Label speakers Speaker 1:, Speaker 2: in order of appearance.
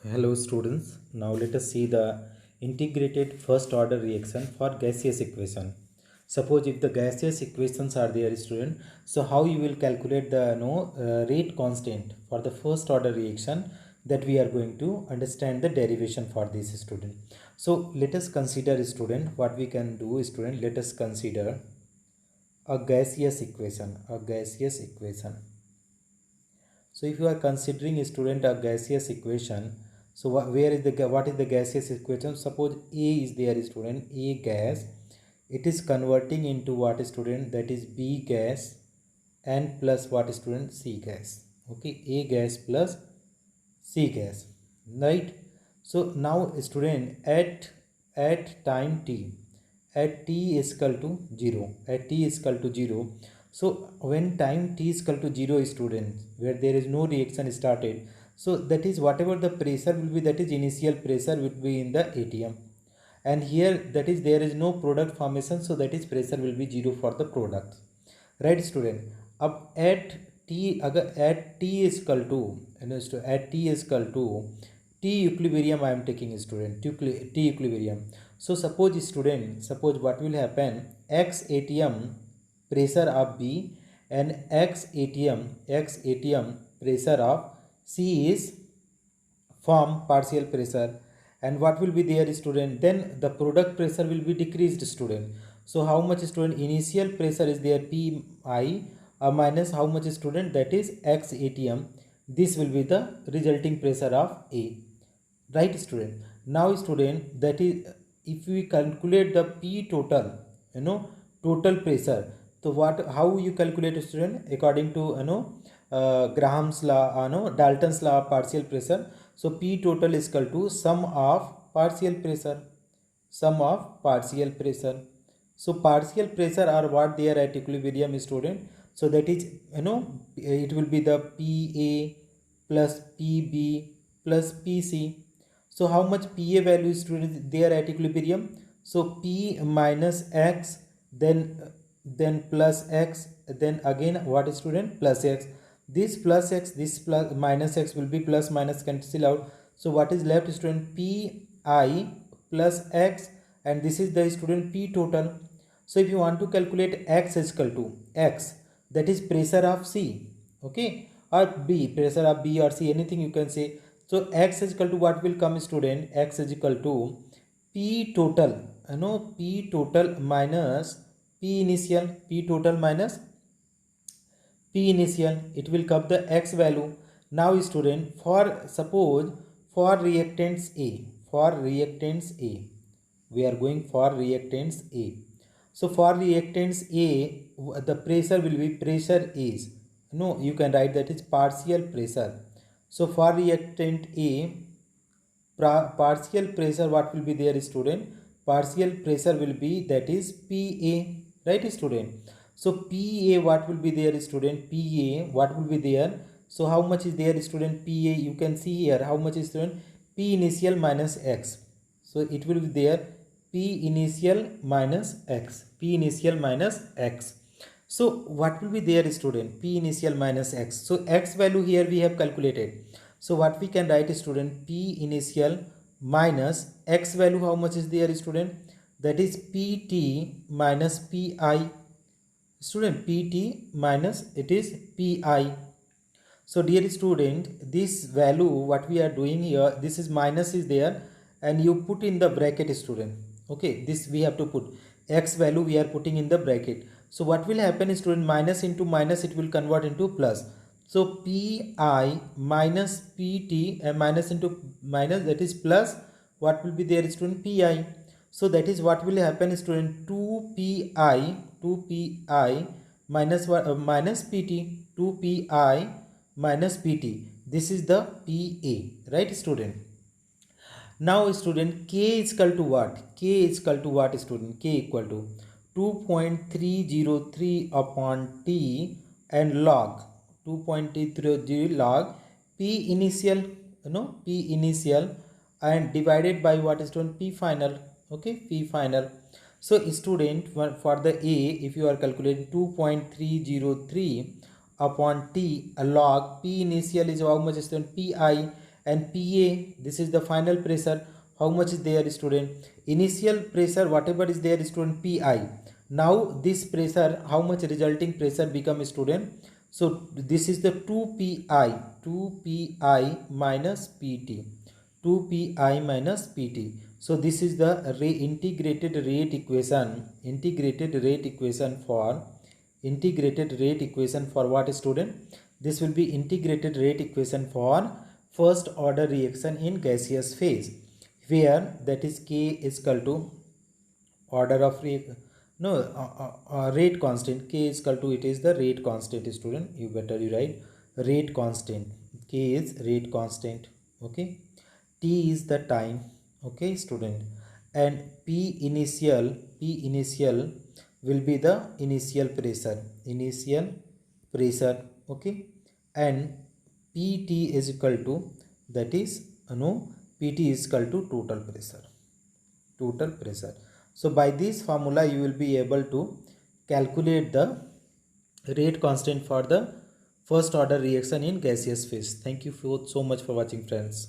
Speaker 1: Hello students, now let us see the integrated first order reaction for gaseous equation. Suppose if the gaseous equations are there student, so how you will calculate the rate constant for the first order reaction, that we are going to understand the derivation for this student. So let us consider student, what we can do student, let us consider a gaseous equation. So if you are considering a student a gaseous equation, so what is the gaseous equation? Suppose A is there student, A gas, it is converting into what student, that is B gas and plus what student, C gas. Okay, A gas plus C gas, right? So now student at time t, at t is equal to 0, at t is equal to 0. So when time t is equal to 0 student, where there is no reaction started, so that is whatever the pressure will be, that is initial pressure will be in the ATM, and here that is there is no product formation, so that is pressure will be 0 for the product, right student? अब at t, अगर at t is equal to at t is equal to t equilibrium, I am taking student t equilibrium. So suppose student, suppose what will happen, x ATM pressure of B and x ATM pressure of C is form partial pressure, and what will be there student, then the product pressure will be decreased student. So how much student, initial pressure is there Pi minus how much student, that is x ATM, this will be the resulting pressure of A, right student? Now student, that is if we calculate the P total, total pressure, so what, how you calculate student, according to Graham's law, Dalton's law of partial pressure. So P total is equal to sum of partial pressure, sum of partial pressure. So partial pressure are what they are at equilibrium student, so that is it will be the PA plus PB plus PC. So how much PA value student they are at equilibrium? So P minus X, then plus X, then again what student, plus X. This plus X, this plus minus X will be plus minus cancel out. So what is left student, Pi plus X, and this is the student P total. So if you want to calculate X is equal to X, that is pressure of C, okay, or B, pressure of B or C, anything you can say. So X is equal to what will come student, X is equal to P total, P total minus P initial, P total minus P initial, it will come the X value. Now student, for suppose for reactants A, we are going for reactants A. So for reactants A, the pressure will be, pressure is, you can write that is partial pressure. So for reactant A, partial pressure what will be there student, partial pressure will be, that is PA, right student? So PA what will be there student, PA what will be there, so how much is there student, PA, you can see here how much is student, P initial minus X. So it will be there P initial minus X, P initial minus X. So what will be there student, P initial minus X. So X value here we have calculated. So what we can write student, P initial minus X value, how much is there student, that is PT minus PI. Student, PT minus it is PI. So dear student, this value what we are doing here, this is minus is there, and you put in the bracket student. Okay, this we have to put X value, we are putting in the bracket. So what will happen student, minus into minus it will convert into plus. So Pi minus PT and minus into minus, that is plus what will be there student, Pi. So that is what will happen student, 2Pi minus minus PT, 2Pi minus PT. This is the PA, right student? Now student, K is equal to what? K is equal to what student? K equal to 2.303 upon T and log 2.303 log P initial, P initial, and divided by what student, P final, okay, P final. So student, for the A, if you are calculating 2.303 upon T log P initial is how much student, Pi, and PA, this is the final pressure. How much is there, student? Initial pressure whatever is there, student, PI. Now this pressure, how much resulting pressure become, student? So this is the 2pi minus PT, 2pi minus PT. So this is the integrated rate equation, integrated rate equation for what, student? This will be integrated rate equation for first order reaction in gaseous phase, where that is K is equal to order of no rate constant. K is equal to, it is the rate constant, student. You better you write rate constant. K is rate constant. Okay, T is the time. Okay, student. And P initial will be the initial pressure. Okay, and PT is equal to, that is no, PT is equal to total pressure. So by this formula you will be able to calculate the rate constant for the first order reaction in gaseous phase. Thank you so much for watching, friends.